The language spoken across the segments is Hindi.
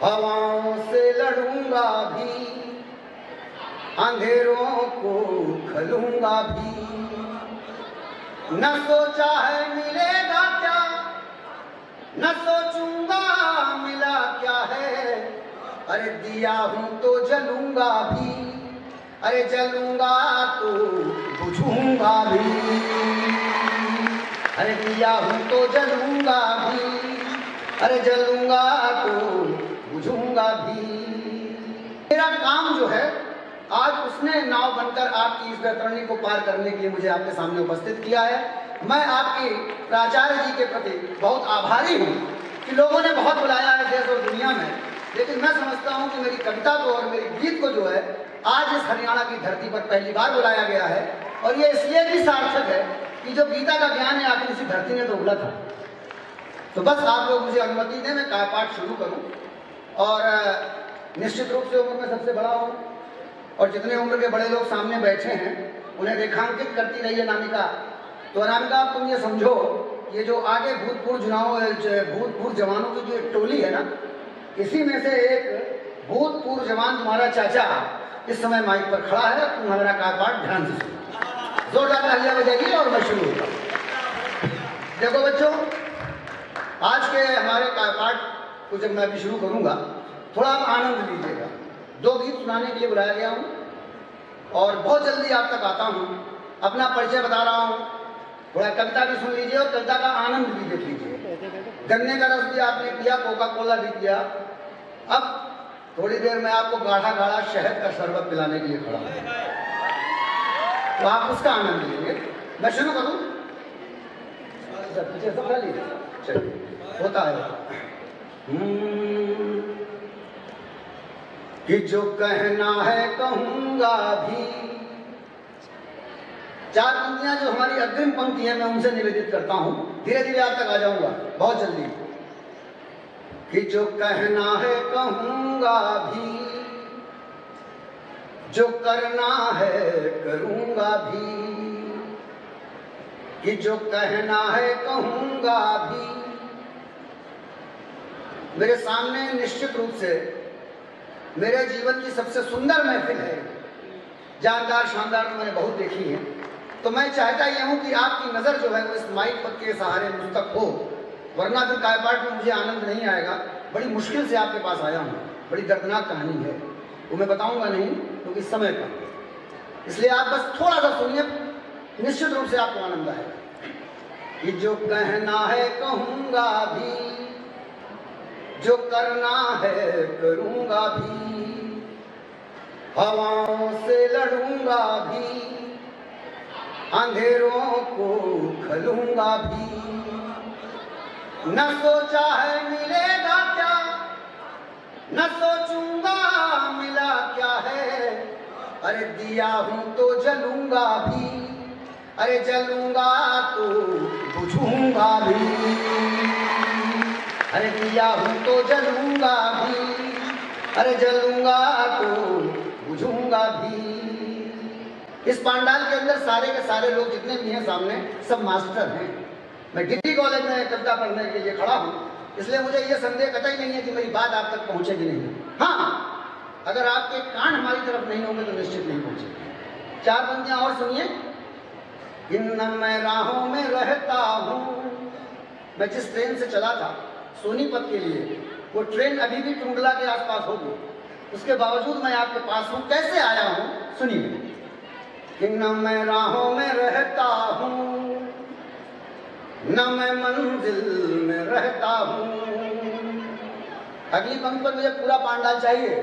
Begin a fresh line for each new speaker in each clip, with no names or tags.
हवाओं से लड़ूंगा भी, अंधेरों को खलूंगा भी। न सोचा है मिलेगा क्या, न सोचूंगा मिला क्या है। अरे दिया हूं तो जलूंगा भी, अरे जलूंगा तो बुझूंगा भी। अरे दिया हूं तो जलूंगा भी, अरे जलूंगा तो बुझूंगा भी। मेरा काम जो है आज उसने नाव बनकर आपकी इस बैतरणी को पार करने के लिए मुझे आपके सामने उपस्थित किया है। मैं आपके प्राचार्य जी के प्रति बहुत आभारी हूँ कि लोगों ने बहुत बुलाया है देश और दुनिया में, लेकिन मैं समझता हूँ कि मेरी कविता को और मेरी गीत को जो है आज इस हरियाणा की धरती पर पहली बार बुलाया गया है। और ये इसलिए भी सार्थक है कि जो गीता का ज्ञान है आखिर इसी धरती ने तो उगला था। तो बस आप लोग मुझे अनुमति दें, मैं काव्यपाठ शुरू करूँ। और निश्चित रूप से उम्र में सबसे बड़ा हूँ और जितने उम्र के बड़े लोग सामने बैठे हैं उन्हें रेखांकित करती रही है अनामिका। तो अनामिका तुम ये समझो, ये जो आगे भूतपूर्व जवानों की जो टोली है ना, इसी में से एक भूतपूर्व जवान तुम्हारा चाचा इस समय माइक पर खड़ा है। तुम हमारा काव्यपाठ ध्यान से सुनो, जोरदार तालियां बजाइए और मैं शुरू होता हूँ। देखो बच्चों, आज के हमारे काव्यपाठ को जब मैं अभी शुरू करूंगा थोड़ा आप आनंद लीजिएगा। दो गीत सुनाने के लिए बुलाया गया हूँ और बहुत जल्दी आप तक आता हूँ। अपना परिचय बता रहा हूँ, थोड़ा कविता भी सुन लीजिए और कविता का आनंद भी देख लीजिए। गन्ने का रस भी आपने पिया, कोका कोला भी पिया। अब थोड़ी देर में आपको गाढ़ा गाढ़ा शहद का शरबत पिलाने के लिए खड़ा हूँ, तो आप उसका आनंद लीजिए। मैं शुरू करूँ? पीछे सब लीजिए, चलिए होता है। कि जो कहना है कहूंगा भी। चार पंक्तियां जो हमारी अग्रिम पंक्ति है मैं उनसे निवेदित करता हूं, धीरे धीरे आप तक आ जाऊंगा बहुत जल्दी। कि जो कहना है कहूंगा भी, जो करना है करूंगा भी। कि जो कहना है कहूंगा भी। मेरे सामने निश्चित रूप से मेरे जीवन की सबसे सुंदर महफिल है। जानदार शानदार तो मैंने बहुत देखी है, तो मैं चाहता यह हूं कि आपकी नज़र जो है वो इस माइक के सहारे मुझ तक हो, वरना फिर काव्यपाठ में मुझे आनंद नहीं आएगा। बड़ी मुश्किल से आपके पास आया हूँ, बड़ी दर्दनाक कहानी है, वो मैं बताऊंगा नहीं क्योंकि समय कम है, इसलिए आप बस थोड़ा सा सुनिए, निश्चित रूप से आपको आनंद आएगा। कि जो कहना है कहूँगा भी, जो करना है करूँगा भी। हवाओं से लड़ूंगा भी, अंधेरों को खलूंगा भी। न सोचा है मिलेगा क्या, न सोचूंगा मिला क्या है। अरे दिया हूं तो जलूंगा भी, अरे जलूंगा तो बुझूंगा भी। अरे दिया हूं तो जलूंगा भी, अरे जलूंगा तो बुझूंगा भी। इस पांडाल के अंदर सारे के सारे लोग जितने भी हैं सामने सब मास्टर हैं। मैं डिग्री कॉलेज में कविता पढ़ने के लिए खड़ा हूँ, इसलिए मुझे ये संदेह कतई नहीं है कि मेरी बात आप तक पहुँचेगी नहीं। हाँ, अगर आपके कान हमारी तरफ नहीं होंगे तो निश्चित नहीं पहुँचेगी। चार पंक्तियाँ और सुनिए। इन मैं राहों में रहता हूँ। मैं जिस ट्रेन से चला था सोनीपत के लिए, वो ट्रेन अभी भी टुंडला के आसपास होगी, उसके बावजूद मैं आपके पास हूँ। कैसे आया हूँ सुनिए। कि न मैं राहों में रहता हूँ, न मैं मंजिल में रहता हूँ। अगली पंक्ति पर मुझे पूरा पांडाल चाहिए।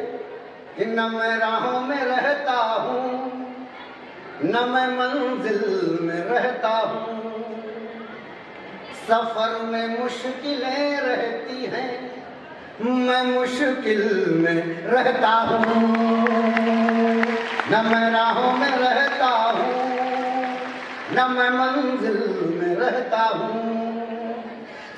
कि न मैं राहों में रहता हूँ, न मैं मंजिल में रहता हूँ। सफर में मुश्किलें रहती हैं, मैं मुश्किल में रहता हूँ। न मैं राहों में रहता हूँ, न मैं मंजिल में रहता हूँ।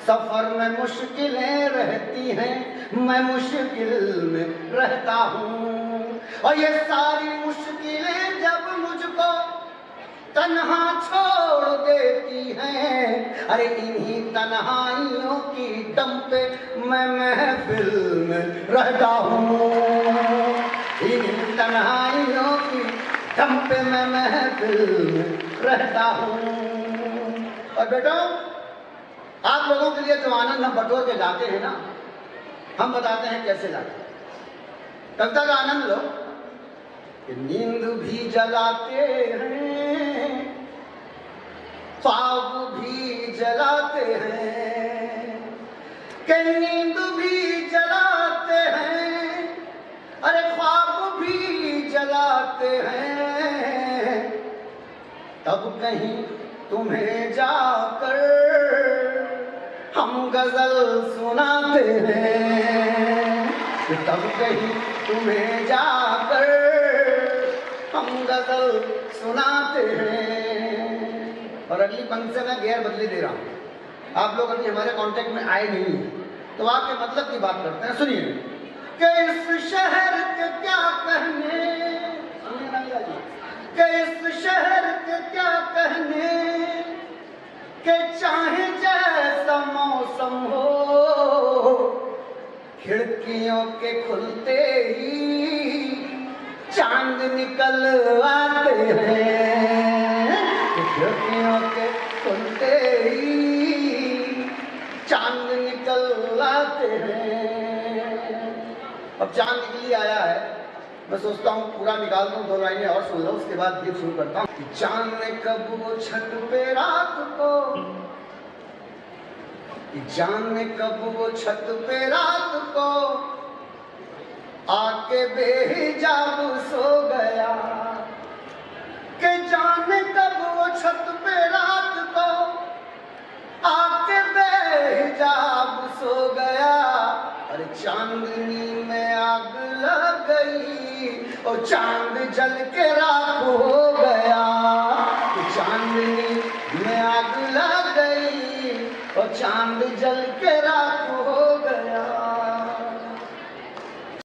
सफर में मुश्किलें रहती हैं, मैं मुश्किल में रहता हूँ। और ये सारी मुश्किलें जब मुझको तन्हा छोड़ देती हैं। अरे इन्हीं तन्हाइयों की दम पे मैं महफिल में रहता हूँ, इन्हीं तन्हाइयों की दम पे मैं महफिल में रहता हूँ। और बेटो, आप लोगों के लिए जो आनंद हम बटोर के लाते हैं ना, हम बताते हैं कैसे लाते हैं। कविता का आनंद लो कि नींद भी जलाते हैं, ख्वाब भी जलाते हैं, कि नींद भी जलाते हैं, अरे ख्वाब भी जलाते हैं। तब कहीं तुम्हें जाकर हम गजल सुनाते हैं, तब कहीं तुम्हें जाकर हम गजल सुनाते हैं। और अगली पंक्ति से मैं गैर बदली दे रहा हूँ, आप लोग अभी हमारे कांटेक्ट में आए नहीं हैं, तो आपके मतलब की बात करते हैं। सुनिए कि इस शहर के क्या कहने, कि इस शहर के क्या कहने, कि चाहे जैसा मौसम हो, खिड़कियों के खुलते ही चांद निकल आते हैं, खिड़कियों के खुलते ही चांद निकल आते हैं। अब चांद निकल आया है, मैं सोचता हूँ पूरा निकाल दूँ, 2 लाइनें और सुन लो, उसके बाद गीत शुरू करता हूँ। चांद ने कब वो छत पे रात को, जाने कब वो छत पे रात को आके बेहिजाब सो गया, कि जाने कब वो छत पे रात को आके बेहिजाब सो गया। अरे चांदनी में आग लग गई और चांद जल के राख हो गया, चांदनी में आग लग गई और चांद जल के